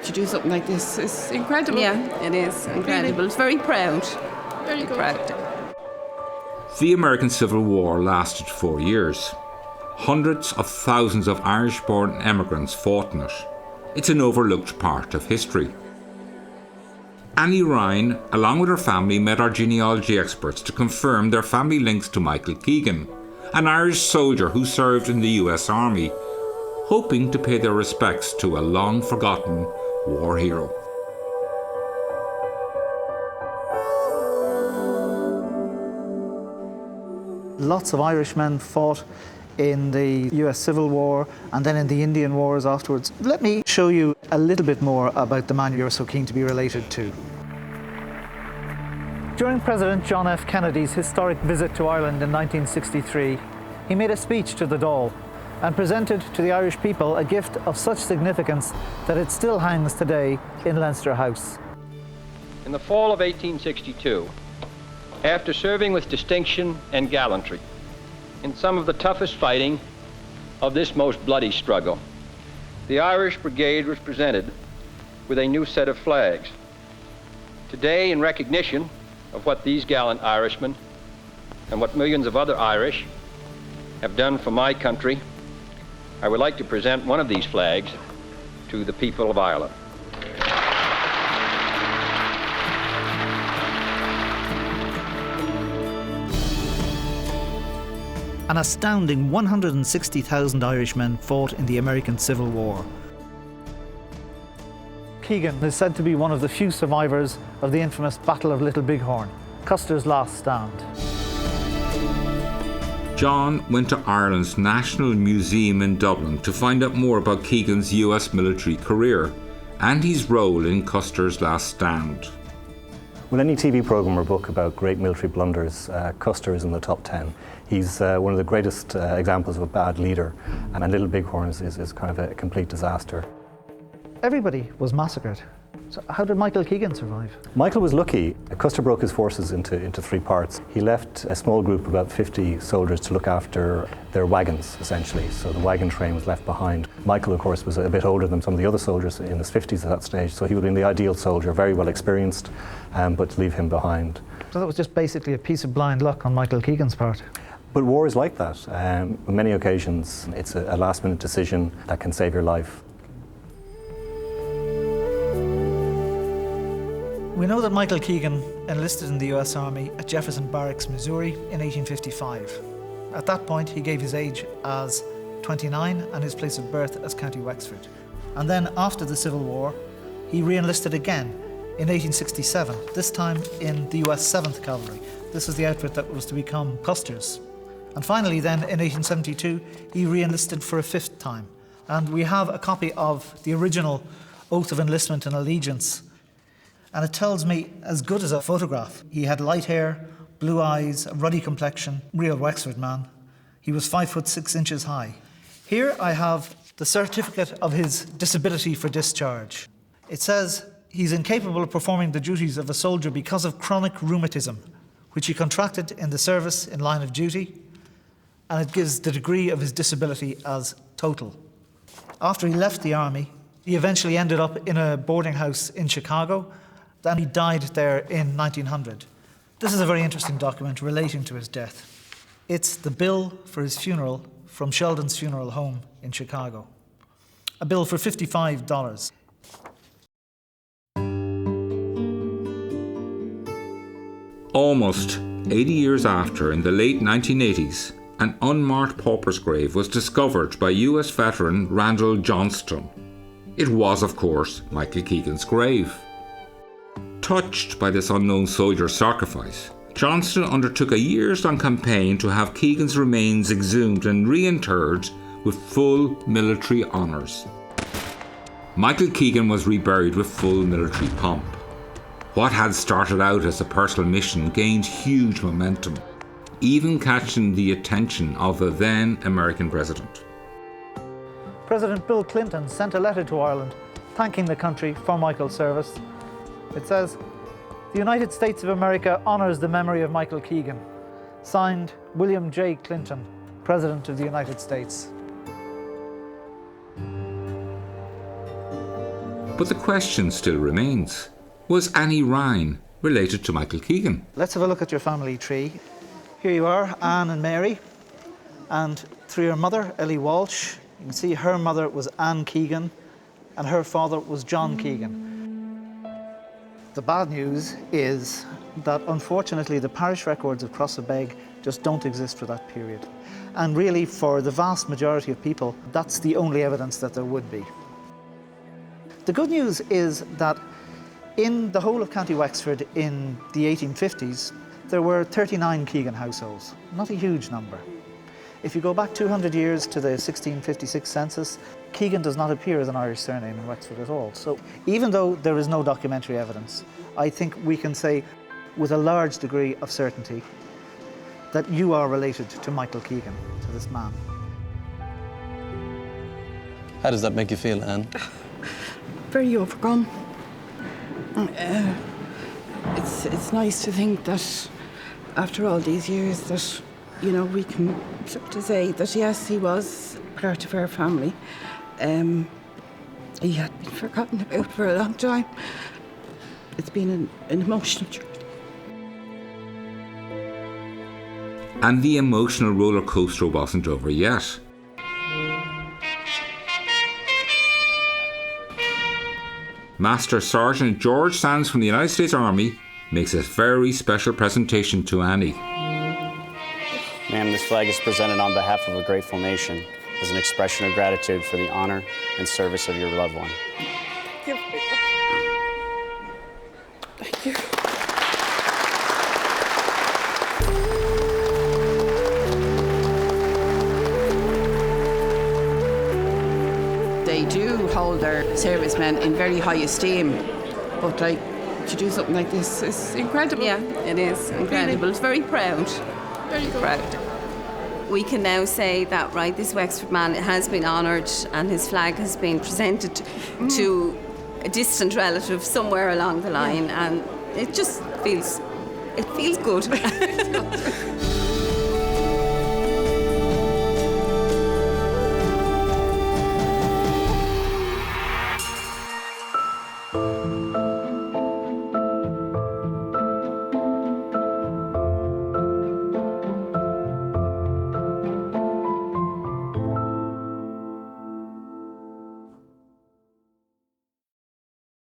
to do something like this is incredible. Yeah, it is incredible. Really. It's very proud. Very good. Proud. The American Civil War lasted 4 years. Hundreds of thousands of Irish-born emigrants fought in it. It's an overlooked part of history. Annie Ryan, along with her family, met our genealogy experts to confirm their family links to Michael Keegan, an Irish soldier who served in the US Army, hoping to pay their respects to a long-forgotten war hero. Lots of Irishmen fought in the US Civil War and then in the Indian Wars afterwards. Let me show you a little bit more about the man you're so keen to be related to. During President John F. Kennedy's historic visit to Ireland in 1963, he made a speech to the Dáil and presented to the Irish people a gift of such significance that it still hangs today in Leinster House. In the fall of 1862, after serving with distinction and gallantry in some of the toughest fighting of this most bloody struggle, the Irish Brigade was presented with a new set of flags. Today, in recognition of what these gallant Irishmen and what millions of other Irish have done for my country, I would like to present one of these flags to the people of Ireland. An astounding 160,000 Irishmen fought in the American Civil War. Keegan is said to be one of the few survivors of the infamous Battle of Little Bighorn, Custer's last stand. John went to Ireland's National Museum in Dublin to find out more about Keegan's US military career and his role in Custer's last stand. With any TV programme or book about great military blunders, Custer is in the top 10. He's one of the greatest examples of a bad leader, and Little Bighorn is kind of a complete disaster. Everybody was massacred. So how did Michael Keegan survive? Michael was lucky. Custer broke his forces into three parts. He left a small group, about 50 soldiers, to look after their wagons, essentially. So the wagon train was left behind. Michael, of course, was a bit older than some of the other soldiers, in his 50s at that stage, so he would have been the ideal soldier, very well experienced, but to leave him behind. So that was just basically a piece of blind luck on Michael Keegan's part. But war is like that. On many occasions, it's a last-minute decision that can save your life. We know that Michael Keegan enlisted in the US Army at Jefferson Barracks, Missouri in 1855. At that point, he gave his age as 29 and his place of birth as County Wexford. And then after the Civil War, he re-enlisted again in 1867, this time in the US 7th Cavalry. This was the outfit that was to become Custer's. And finally then, in 1872, he re-enlisted for a fifth time. And we have a copy of the original Oath of Enlistment and Allegiance. And it tells me as good as a photograph. He had light hair, blue eyes, a ruddy complexion, real Wexford man. He was 5'6" high. Here I have the certificate of his disability for discharge. It says he's incapable of performing the duties of a soldier because of chronic rheumatism, which he contracted in the service in line of duty, and it gives the degree of his disability as total. After he left the army, he eventually ended up in a boarding house in Chicago, then he died there in 1900. This is a very interesting document relating to his death. It's the bill for his funeral from Sheldon's Funeral Home in Chicago. A bill for $55. Almost 80 years after, in the late 1980s, an unmarked pauper's grave was discovered by US veteran Randall Johnston. It was, of course, Michael Keegan's grave. Touched by this unknown soldier's sacrifice, Johnston undertook a years-long campaign to have Keegan's remains exhumed and reinterred with full military honours. Michael Keegan was reburied with full military pomp. What had started out as a personal mission gained huge momentum, even catching the attention of the then American president. President Bill Clinton sent a letter to Ireland thanking the country for Michael's service. It says, "The United States of America honours the memory of Michael Keegan." Signed, William J. Clinton, President of the United States. But the question still remains. Was Annie Ryan related to Michael Keegan? Let's have a look at your family tree. Here you are, Anne and Mary. And through your mother, Ellie Walsh, you can see her mother was Anne Keegan and her father was John Keegan. The bad news is that unfortunately the parish records of Crossabeg just don't exist for that period. And really for the vast majority of people, that's the only evidence that there would be. The good news is that in the whole of County Wexford in the 1850s, there were 39 Keegan households, not a huge number. If you go back 200 years to the 1656 census, Keegan does not appear as an Irish surname in Wexford at all. So even though there is no documentary evidence, I think we can say with a large degree of certainty that you are related to Michael Keegan, to this man. How does that make you feel, Anne? Very overcome. It's nice to think that after all these years that, you know, we can sort of say that yes, he was part of our family. He had been forgotten about for a long time. It's been an emotional journey. And the emotional roller coaster wasn't over yet. Master Sergeant George Sands from the United States Army makes a very special presentation to Annie. Ma'am, this flag is presented on behalf of a grateful nation as an expression of gratitude for the honor and service of your loved one. Thank you. Thank you. They do hold their servicemen in very high esteem, but like to do something like this is incredible. Yeah, it is incredible. Really? It's very proud. Very good. Proud. We can now say that, right, this Wexford man has been honoured and his flag has been presented to a distant relative somewhere along the line, and it just feels good.